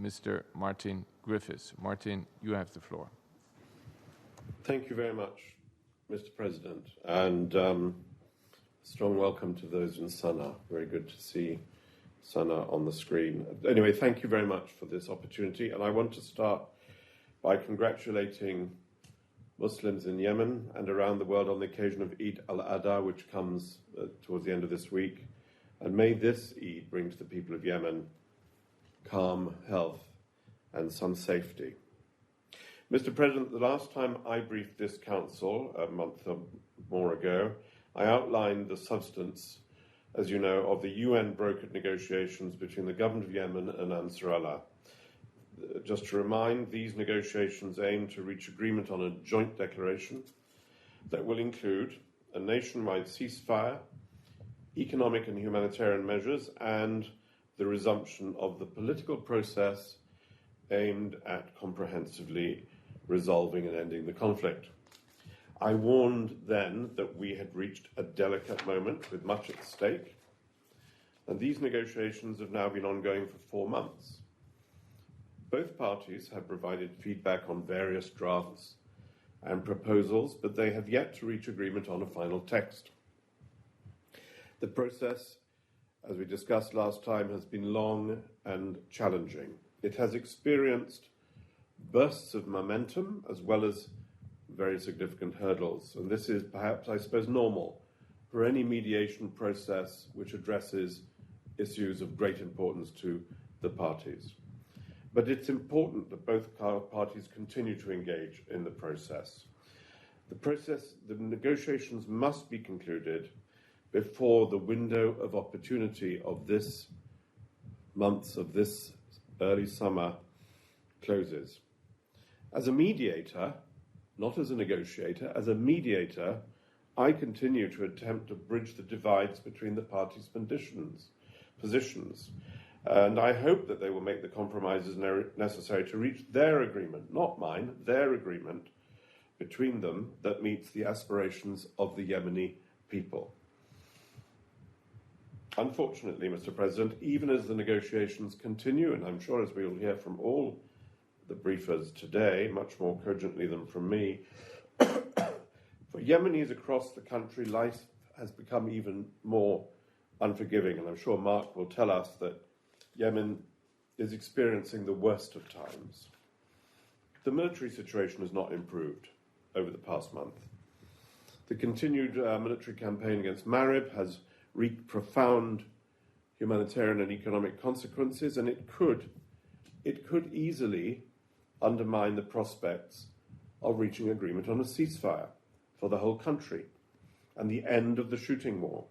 Mr. Martin Griffiths. Martin, you have the floor. Thank you very much, Mr. President, and strong welcome to those in Sana'a. Very good to see Sana'a on the screen. Anyway, thank you very much for this opportunity, and I want to start by congratulating Muslims in Yemen and around the world on the occasion of Eid al-Adha, which comes towards the end of this week. And may this Eid bring to the people of Yemen calm, health, and some safety. Mr. President, the last time I briefed this Council, a month or more ago, I outlined the substance, as you know, of the UN-brokered negotiations between the government of Yemen and Ansar Allah. Just to remind, these negotiations aim to reach agreement on a joint declaration that will include a nationwide ceasefire, economic and humanitarian measures, and the resumption of the political process aimed at comprehensively resolving and ending the conflict. I warned then that we had reached a delicate moment with much at stake, and these negotiations have now been ongoing for 4 months. Both parties have provided feedback on various drafts and proposals, but they have yet to reach agreement on a final text. The process, as we discussed last time, has been long and challenging. It has experienced bursts of momentum as well as very significant hurdles, and this is perhaps, I suppose, normal for any mediation process which addresses issues of great importance to the parties. But it's important that both parties continue to engage in the process. The negotiations must be concluded before the window of opportunity of this months of this early summer closes. As a mediator, not as a negotiator, as a mediator, I continue to attempt to bridge the divides between the parties' positions. And I hope that they will make the compromises necessary to reach their agreement, not mine, their agreement between them that meets the aspirations of the Yemeni people. Unfortunately, Mr. President, even as the negotiations continue, and I'm sure as we will hear from all the briefers today, much more cogently than from me, for Yemenis across the country, life has become even more unforgiving, and I'm sure Mark will tell us that Yemen is experiencing the worst of times. The military situation has not improved over the past month. The continued military campaign against Marib has wreaked profound humanitarian and economic consequences, and it could easily undermine the prospects of reaching agreement on a ceasefire for the whole country and the end of the shooting war.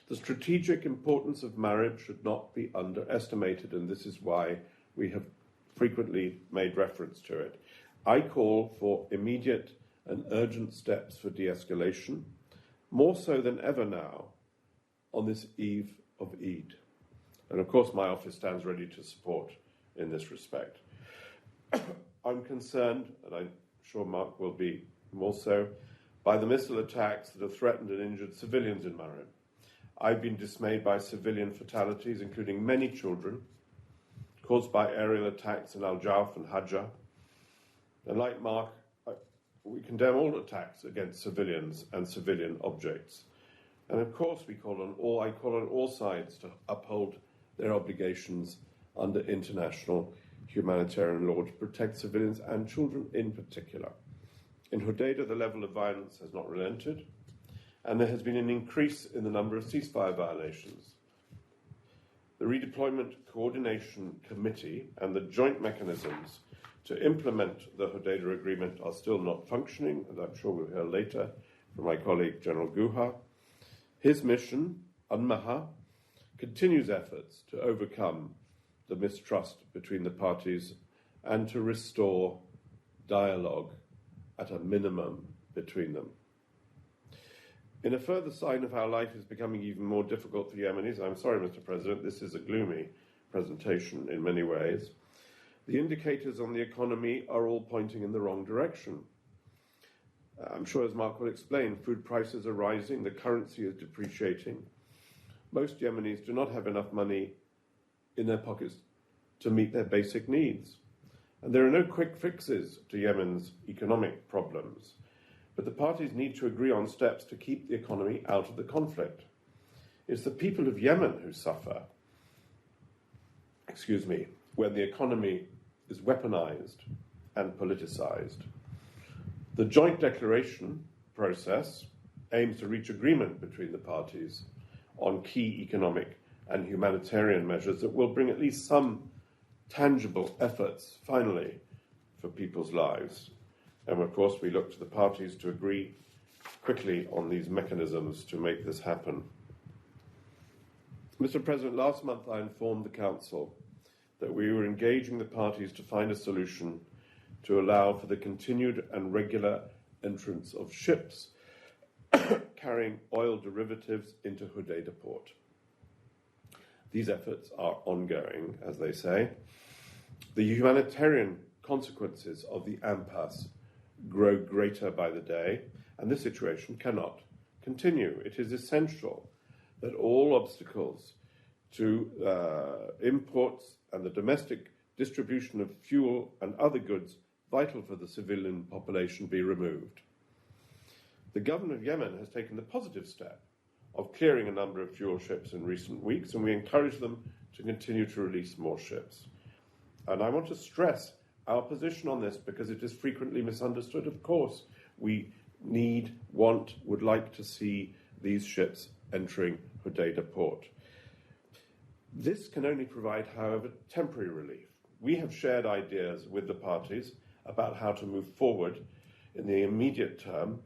The strategic importance of Marib should not be underestimated, and this is why we have frequently made reference to it. I call for immediate and urgent steps for de-escalation, more so than ever now, on this eve of Eid. And of course, my office stands ready to support in this respect. I'm concerned, and I'm sure Mark will be more so, by the missile attacks that have threatened and injured civilians in Marib. I've been dismayed by civilian fatalities, including many children, caused by aerial attacks in Al-Jawf and Hajjah. And like Mark, we condemn all attacks against civilians and civilian objects. And of course, I call on all sides to uphold their obligations under international humanitarian law to protect civilians and children in particular. In Hodeidah, the level of violence has not relented, and there has been an increase in the number of ceasefire violations. The Redeployment Coordination Committee and the joint mechanisms to implement the Hodeidah Agreement are still not functioning, and I'm sure we'll hear later from my colleague General Guha. His mission, UNMAHA, continues efforts to overcome the mistrust between the parties and to restore dialogue at a minimum between them. In a further sign of how life is becoming even more difficult for Yemenis, I'm sorry, Mr. President, this is a gloomy presentation in many ways. The indicators on the economy are all pointing in the wrong direction. I'm sure, as Mark will explain, food prices are rising, the currency is depreciating. Most Yemenis do not have enough money in their pockets to meet their basic needs. And there are no quick fixes to Yemen's economic problems, but the parties need to agree on steps to keep the economy out of the conflict. It's the people of Yemen who suffer, when the economy is weaponized and politicized. The joint declaration process aims to reach agreement between the parties on key economic and humanitarian measures that will bring at least some tangible efforts, finally, for people's lives. And of course, we look to the parties to agree quickly on these mechanisms to make this happen. Mr. President, last month I informed the Council that we were engaging the parties to find a solution to allow for the continued and regular entrance of ships carrying oil derivatives into Hodeidah port. These efforts are ongoing, as they say. The humanitarian consequences of the impasse grow greater by the day, and this situation cannot continue. It is essential that all obstacles to imports and the domestic distribution of fuel and other goods vital for the civilian population be removed. The government of Yemen has taken the positive step of clearing a number of fuel ships in recent weeks, and we encourage them to continue to release more ships. And I want to stress our position on this because it is frequently misunderstood. Of course, we would like to see these ships entering Hodeidah port. This can only provide, however, temporary relief. We have shared ideas with the parties about how to move forward in the immediate term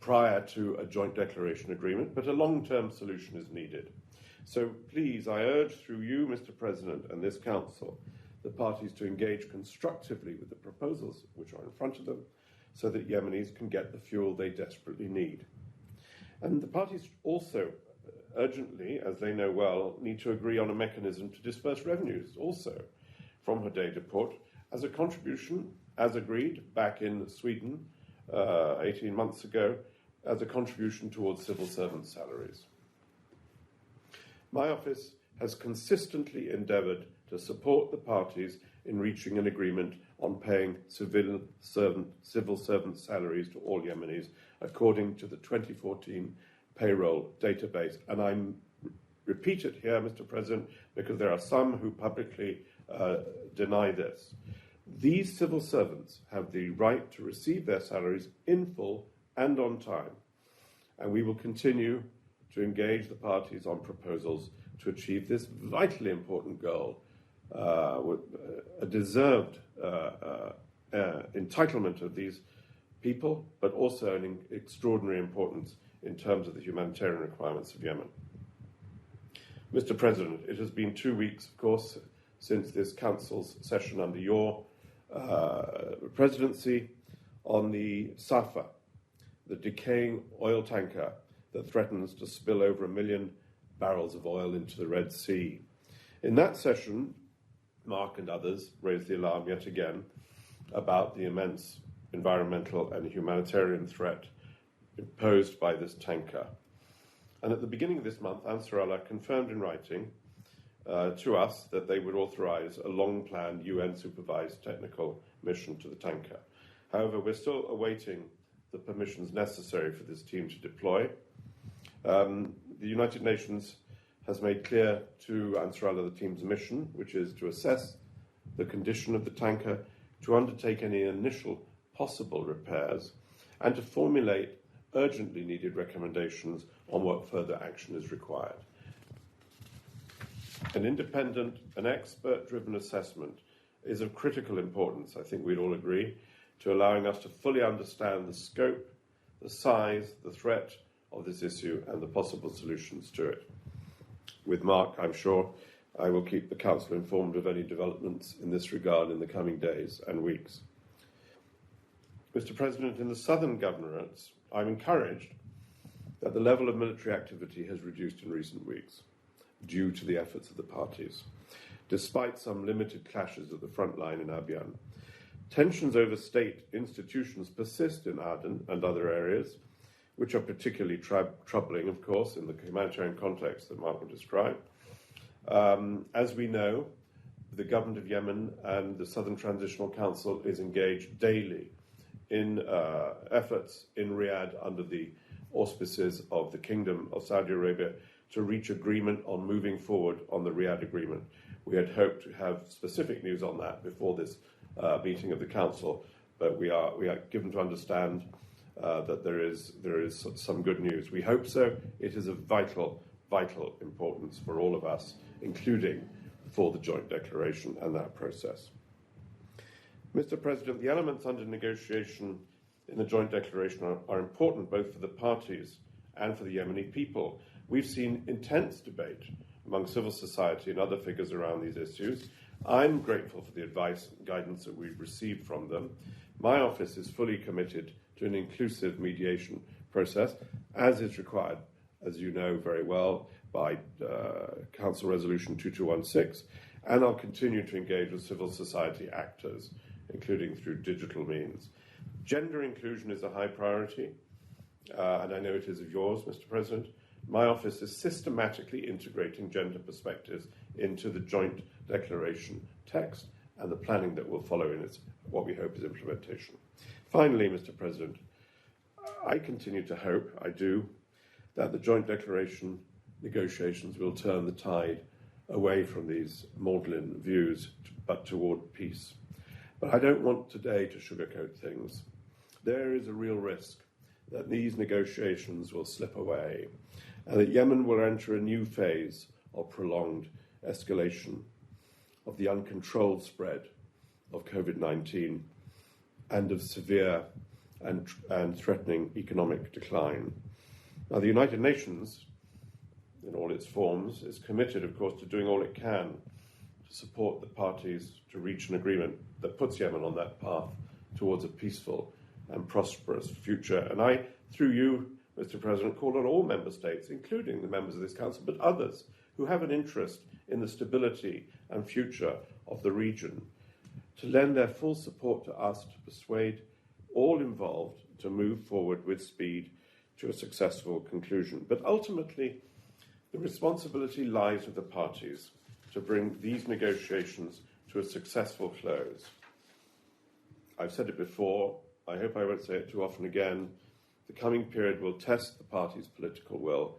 prior to a joint declaration agreement, but a long-term solution is needed. So please, I urge through you, Mr. President, and this Council, the parties to engage constructively with the proposals which are in front of them so that Yemenis can get the fuel they desperately need. And the parties also urgently, as they know well, need to agree on a mechanism to disperse revenues also from Hodeidah port as a contribution, as agreed back in Sweden 18 months ago, as a contribution towards civil servant salaries. My office has consistently endeavoured to support the parties in reaching an agreement on paying civil servant salaries to all Yemenis according to the 2014 payroll database. And I repeat it here, Mr. President, because there are some who publicly deny this. These civil servants have the right to receive their salaries in full and on time, and we will continue to engage the parties on proposals to achieve this vitally important goal, with a deserved entitlement of these people, but also an extraordinary importance in terms of the humanitarian requirements of Yemen. Mr. President, it has been 2 weeks, of course, since this Council's session under your presidency on the Safa, the decaying oil tanker that threatens to spill over 1 million barrels of oil into the Red Sea. In that session, Mark and others raised the alarm yet again about the immense environmental and humanitarian threat imposed by this tanker. And at the beginning of this month, Ansarallah confirmed in writing to us that they would authorize a long-planned UN-supervised technical mission to the tanker. However, we're still awaiting the permissions necessary for this team to deploy. The United Nations has made clear to Ansarallah the team's mission, which is to assess the condition of the tanker, to undertake any initial possible repairs, and to formulate urgently needed recommendations on what further action is required. An independent and expert-driven assessment is of critical importance, I think we'd all agree, to allowing us to fully understand the scope, the size, the threat of this issue and the possible solutions to it. With Mark, I'm sure I will keep the Council informed of any developments in this regard in the coming days and weeks. Mr. President, in the southern governorates, I'm encouraged that the level of military activity has reduced in recent weeks due to the efforts of the parties, despite some limited clashes at the front line in Abyan. Tensions over state institutions persist in Aden and other areas, which are particularly troubling, of course, in the humanitarian context that Mark will describe. As we know, the government of Yemen and the Southern Transitional Council is engaged daily in efforts in Riyadh under the auspices of the Kingdom of Saudi Arabia to reach agreement on moving forward on the Riyadh Agreement. We had hoped to have specific news on that before this meeting of the Council, but we are given to understand that there is some good news. We hope so. It is of vital importance for all of us, including for the joint declaration and that process. Mr. President, the elements under negotiation in the joint declaration are important both for the parties and for the Yemeni people. We've seen intense debate among civil society and other figures around these issues. I'm grateful for the advice and guidance that we've received from them. My office is fully committed to an inclusive mediation process, as is required, as you know very well, by Council Resolution 2216, and I'll continue to engage with civil society actors, including through digital means. Gender inclusion is a high priority, and I know it is of yours, Mr. President. My office is systematically integrating gender perspectives into the joint declaration text and the planning that will follow in its, what we hope is implementation. Finally, Mr. President, I continue to hope, I do, that the joint declaration negotiations will turn the tide away from these maudlin views, but toward peace. But I don't want today to sugarcoat things. There is a real risk that these negotiations will slip away and that Yemen will enter a new phase of prolonged escalation of the uncontrolled spread of COVID-19 and of severe and threatening economic decline. Now, the United Nations, in all its forms, is committed, of course, to doing all it can to support the parties to reach an agreement that puts Yemen on that path towards a peaceful and prosperous future. And I, through you, Mr. President, call on all member states, including the members of this council, but others who have an interest in the stability and future of the region, to lend their full support to us to persuade all involved to move forward with speed to a successful conclusion. But ultimately, the responsibility lies with the parties to bring these negotiations to a successful close. I've said it before, I hope I won't say it too often again. The coming period will test the parties' political will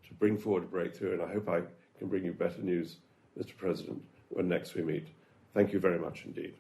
to bring forward a breakthrough, and I hope I can bring you better news, Mr. President, when next we meet. Thank you very much indeed.